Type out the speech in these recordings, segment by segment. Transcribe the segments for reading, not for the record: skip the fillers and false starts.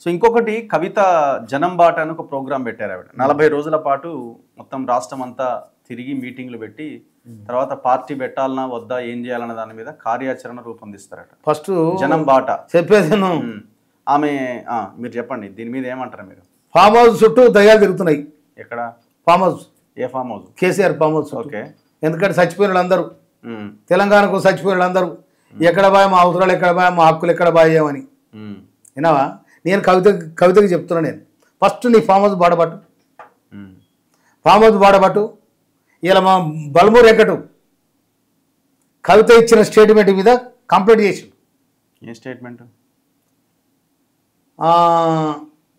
So ఇంకొకటి కవిత జనం బాట అని ఒక ప్రోగ్రామ్ పెట్టారు ఆవిడ 40 రోజుల పాటు మొత్తం రాష్ట్రం అంతా తిరిగి మీటింగ్లు పెట్టి తర్వాత పార్టీ పెట్టాలన్నా వద్దా ఏం చేయాలన్న దాని మీద కార్యాచరణ రూపొందిస్తారట. ఫస్ట్ జనం బాట చెప్పేది ఆమె మీరు చెప్పండి దీని మీద ఏమంటారు మీరు? ఫామ్ హౌస్ చుట్టూ దయ్యాలు తిరుగుతున్నాయి. ఎక్కడ ఫామ్ హౌస్? ఏ farm house? KCR farm house. Okay. ఎందుకంటే చచ్చిపోయిన వాళ్ళందరూ తెలంగాణకు చచ్చిపోయిన వాళ్ళందరూ ఎక్కడ బాయ్ మా అవసరాలు ఎక్కడ బాయ్ మా హక్కులు ఎక్కడ బాయ్యామని విన్నావా? నేను కవితకి చెప్తున్నా. నేను ఫస్ట్ నీ ఫామ్ హౌస్ బాడబట్టు, ఫామ్ హౌస్ బాడబట్టు. ఇలా మా బల్మూరు వెంకటు కవిత ఇచ్చిన స్టేట్మెంట్ మీద కంప్లైంట్ చేసి ఏ స్టేట్మెంట్?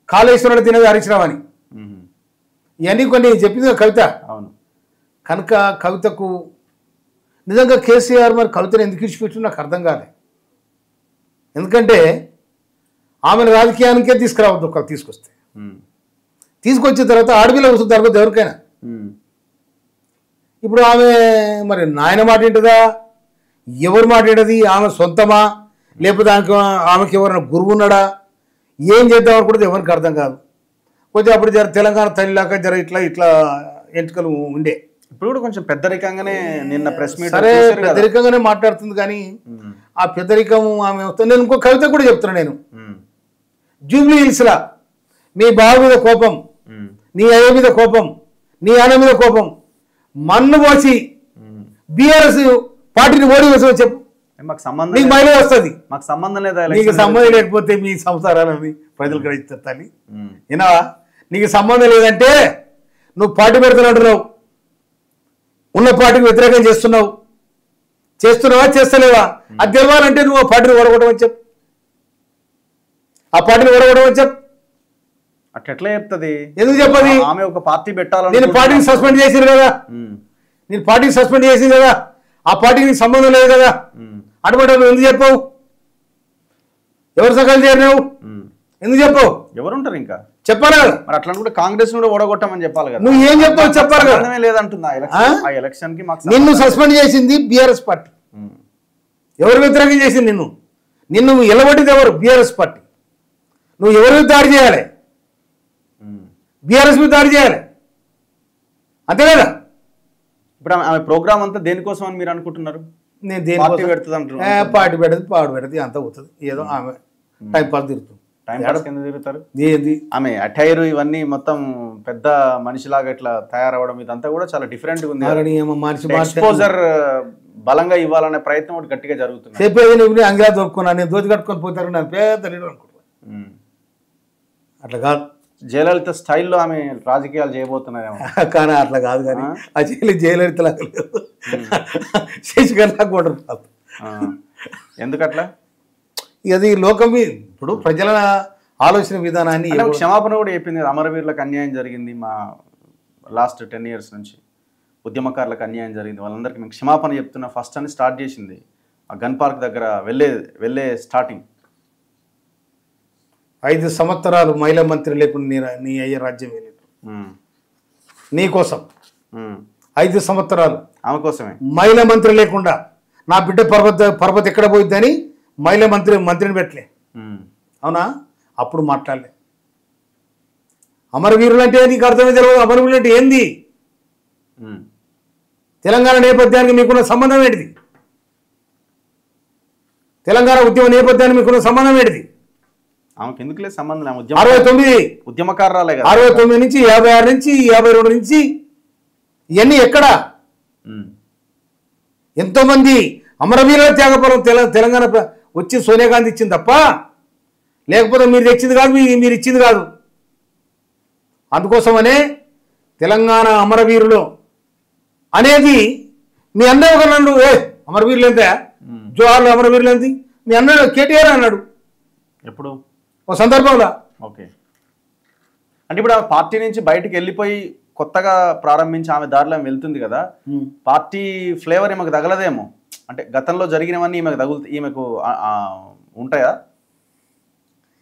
కాళేశ్వరుడు తినేది హరీష్ రావు అని ఇవన్నీ కొన్ని చెప్పింది కవిత. అవును. కనుక కవితకు నిజంగా కేసీఆర్ మరి కవితను ఎందుకు ఇచ్చిపెట్టు నాకు అర్థం కాలే. ఎందుకంటే ఆమెను రాజకీయానికే తీసుకురావద్దు. ఒకరు తీసుకొచ్చిన తర్వాత ఆడపిల్ల వస్తుంది జరగదు ఎవరికైనా. ఇప్పుడు ఆమె మరి నాయన మాట ఏంటదా, ఎవరు మాట ఏంటది, ఆమె సొంతమా లేకపోతే ఆమెకి ఎవరైనా గురువు ఉన్నాడా, ఏం చేద్దాం అనుకుంటే ఎవరికి అర్థం కాదు. కొంచెం అప్పుడు జర తెలంగాణ తల్లిలాగా జర ఇట్లా ఇట్లా ఎంటుకలు ఉండే. ఇప్పుడు కూడా కొంచెం పెద్దరికంగానే నిన్న ప్రెస్ మీట్ సరే పెద్దరికంగానే మాట్లాడుతుంది. కానీ ఆ పెద్దరికం ఆమె వస్తుంది. నేను ఇంకో కవిత కూడా చెప్తున్నా. నేను జూబ్లీ హిల్స్లా మీ బావ మీద కోపం, నీ అయ్య మీద కోపం, నీ అన్న మీద కోపం మన్ను పోసి బీఆర్ఎస్ పార్టీని ఓడి వేసో చెప్పు. మాకు సంబంధం నీకు మైలు వస్తుంది. మాకు సంబంధం లేదా? నీకు సంబంధం లేకపోతే మీ సంసారాలని ప్రజలు గ్రహిస్తారు తల్లి. వినావా? నీకు సంబంధం లేదంటే నువ్వు పార్టీ పెడుతున్నట్టున్నావు, ఉన్న పార్టీకి వ్యతిరేకం చేస్తున్నావా చేస్తలేవా అది తెలవాలంటే నువ్వు ఆ పార్టీని ఓడగొట్టమని చెప్పు. ఆ పార్టీని ఓడగొట్టమని చెప్పు. అట్లా చెప్తుంది. ఎందుకు చెప్పది? ఆమె ఒక పార్టీ పెట్టాలని నేను పార్టీని సస్పెండ్ చేసింది కదా, నేను పార్టీని సస్పెండ్ చేసింది కదా, ఆ పార్టీకి సంబంధం లేదు కదా. అటువంటి ఎందుకు చెప్పవు? ఎవరు సకాలు చేరినావు ఎందుకు చెప్పవు? ఎవరుంటారు ఇంకా చెప్పాలి కదా. మరి అట్లా కూడా కాంగ్రెస్ కూడా ఓడగొట్టమని చెప్పాలి కదా. నువ్వు ఏం చెప్తావు చెప్పాలి కదా. లేదంటున్నా ఎలక్షన్ కి నిన్ను సస్పెండ్ చేసింది బీఆర్ఎస్ పార్టీ. ఎవరు వ్యతిరేకం చేసింది నిన్ను ఎలబట్టింది ఎవరు? BRS party. నువ్వు ఎవరి మీద దాడి చేయాలి? బీఆర్ఎస్ మీద దాడి చేయాలి, అంతే కదా. ఇప్పుడు ఆమె ప్రోగ్రామ్ అంతా దేనికోసం అని మీరు అనుకుంటున్నారు? నేను దేని పార్టీ పెడుతుంది అంతా అవుతుంది. ఏదో ఆమె టైం పాస్ తిరుగుతుంది. టైం పాస్ కింద తిరుగుతారు. ఆమె అటైర్ ఇవన్నీ మొత్తం పెద్ద మనిషిలాగా ఇట్లా తయారవడం ఇదంతా కూడా చాలా డిఫరెంట్ గా ఉంది. ఎక్స్పోజర్ బలంగా ఇవ్వాలనే ప్రయత్నం ఒకటి గట్టిగా జరుగుతుంది. చెప్పేది నువ్వు అంగిలా దొరుకున్నా నేను దోచి కట్టుకొని పోతారు నన్ను పెద్ద లీడర్ అనుకుంటున్నా. అట్లా కాదు. జయలలిత స్టైల్లో ఆమె రాజకీయాలు చేయబోతున్నారేమో. కానీ అట్లా కాదు. కానీ ఆ జయలలిత లాగా లేదు, శశికళ కూడా రాదు. ఎందుకట్లా? అది లోకం ఇప్పుడు ప్రజల ఆలోచన విధానాన్ని. క్షమాపణ కూడా చెప్పింది. అమరవీరులకు అన్యాయం జరిగింది, మా లాస్ట్ 10 years నుంచి ఉద్యమకారులకు అన్యాయం జరిగింది, వాళ్ళందరికీ మేము క్షమాపణ చెప్తున్నా ఫస్ట్ అని స్టార్ట్ చేసింది. ఆ గన్ పార్క్ దగ్గర వెళ్ళే స్టార్టింగ్. 5 సంవత్సరాలు మహిళా మంత్రి లేకుండా నీ అయ్యే రాజ్యం లేదు. నీ కోసం 5 సంవత్సరాలు ఆమె కోసమే మహిళా మంత్రి లేకుండా నా బిడ్డ పర్వత ఎక్కడ పోయిద్దని మహిళా మంత్రిని పెట్టలే. అవునా? అప్పుడు మాట్లాడలే. అమరవీరులు అంటే నీకు అర్థమే తెలియదు. అమరవీరులు అంటే ఏంది? తెలంగాణ నేపథ్యానికి మీకున్న సంబంధం ఏంటిది? తెలంగాణ ఉద్యమ నేపథ్యానికి మీకున్న సంబంధం ఏంటిది? ఆమెకు ఎందుకు లేదు సంబంధం? 69 ఉద్యమకారాలే కదా. 69 నుంచి 56 నుంచి 52 నుంచి ఇవన్నీ ఎక్కడ? ఎంతోమంది అమరవీరుల త్యాగపరం తెలంగాణ వచ్చి సోనియా గాంధీ ఇచ్చింది తప్ప, లేకపోతే మీరు తెచ్చింది కాదు, మీరు ఇచ్చింది కాదు. అందుకోసమనే తెలంగాణ అమరవీరులు అనేది మీ అన్న ఒక నన్ను అమరవీరులు ఎంత జోహార్లు అమరవీరులు ఏంది మీ అన్న కేటీఆర్ అన్నాడు ఎప్పుడు ఒక సందర్భంలో. ఓకే. అంటే ఇప్పుడు ఆ పార్టీ నుంచి బయటకు వెళ్ళిపోయి కొత్తగా ప్రారంభించి ఆమె దారిలో వెళ్తుంది కదా, పార్టీ ఫ్లేవర్ ఈమెకు తగలదేమో. అంటే గతంలో జరిగినవన్నీ ఈమెకు ఉంటాయా?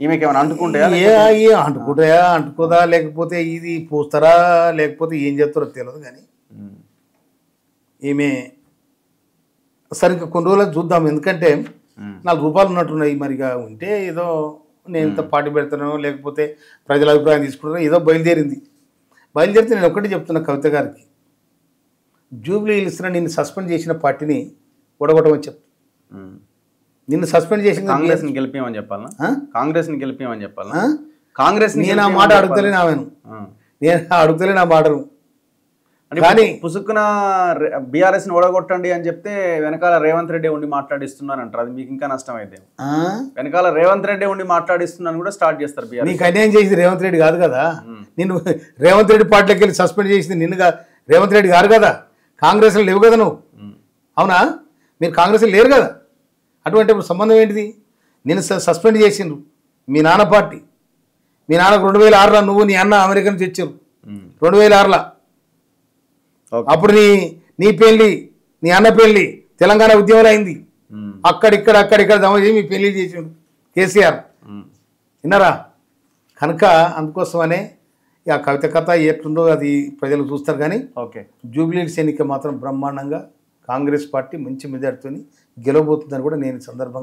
ఈమెకి ఏమైనా అంటుకుంటాయా? అంటుకోదా, లేకపోతే ఇది పూస్తారా, లేకపోతే ఏం చేస్తారో తెలియదు. కానీ ఈమె సరిగ్గా కొన్ని రోజులు చూద్దాం. ఎందుకంటే 4 రూపాయలు ఉన్నట్టున్నాయి. మరిగా ఉంటే ఏదో నేను ఇంత పార్టీ పెడుతున్నాను లేకపోతే ప్రజల అభిప్రాయం తీసుకుంటాను ఏదో బయలుదేరితే నేను ఒకటి చెప్తున్నా కవిత గారికి, జూబ్లీ హిల్స్లో నిన్ను సస్పెండ్ చేసిన పార్టీని ఓడగొట్టమని చెప్తా. నిన్ను సస్పెండ్ చేసిన కాంగ్రెస్ ని గెలిపియమని చెప్పాలా? కాంగ్రెస్ ని గెలిపియమని చెప్పాలా? కాంగ్రెస్ నేను ఆ మాట అడుగుతలే నా మాటను. కానీ పుసుక్కున బీఆర్ఎస్ ని ఓడగొట్టండి అని చెప్తే వెనకాల రేవంత్ రెడ్డి ఉండి మాట్లాడిస్తున్నాను అంటారు. అది మీకు ఇంకా నష్టం అయితే. వెనకాల రేవంత్ రెడ్డి ఉండి మాట్లాడిస్తున్నాను కూడా స్టార్ట్ చేస్తారు. బీఆర్ఎస్ నీకు అన్యాయం చేసింది రేవంత్ రెడ్డి కాదు కదా, నిన్ను రేవంత్ రెడ్డి పార్టీలోకి వెళ్ళి సస్పెండ్ చేసింది నిన్నుగా రేవంత్ రెడ్డి గారు కదా, కాంగ్రెస్లో లేవు కదా నువ్వు. అవునా? మీరు కాంగ్రెస్లో లేరు కదా. అటువంటి సంబంధం ఏంటిది? నేను సస్పెండ్ చేసిండ్రు మీ నాన్న పార్టీ. మీ నాన్నకు 2006లో నువ్వు నీ అన్న అమెరికా నుంచి వచ్చారు 2006లో. అప్పుడు నీ పెళ్ళి నీ అన్న పెళ్ళి తెలంగాణ ఉద్యమంలో అయింది. అక్కడిక్కడ దమ చేసి మీ పెళ్లి చేసాడు కేసీఆర్. విన్నారా? కనుక అందుకోసమనే ఆ కవిత కథ ఎట్లుందో అది ప్రజలు చూస్తారు. కానీ జూబ్లీ హిల్స్ ఎన్నిక మాత్రం బ్రహ్మాండంగా కాంగ్రెస్ పార్టీ మంచి మెజార్టీతో గెలవబోతుందని కూడా నేను సందర్భంగా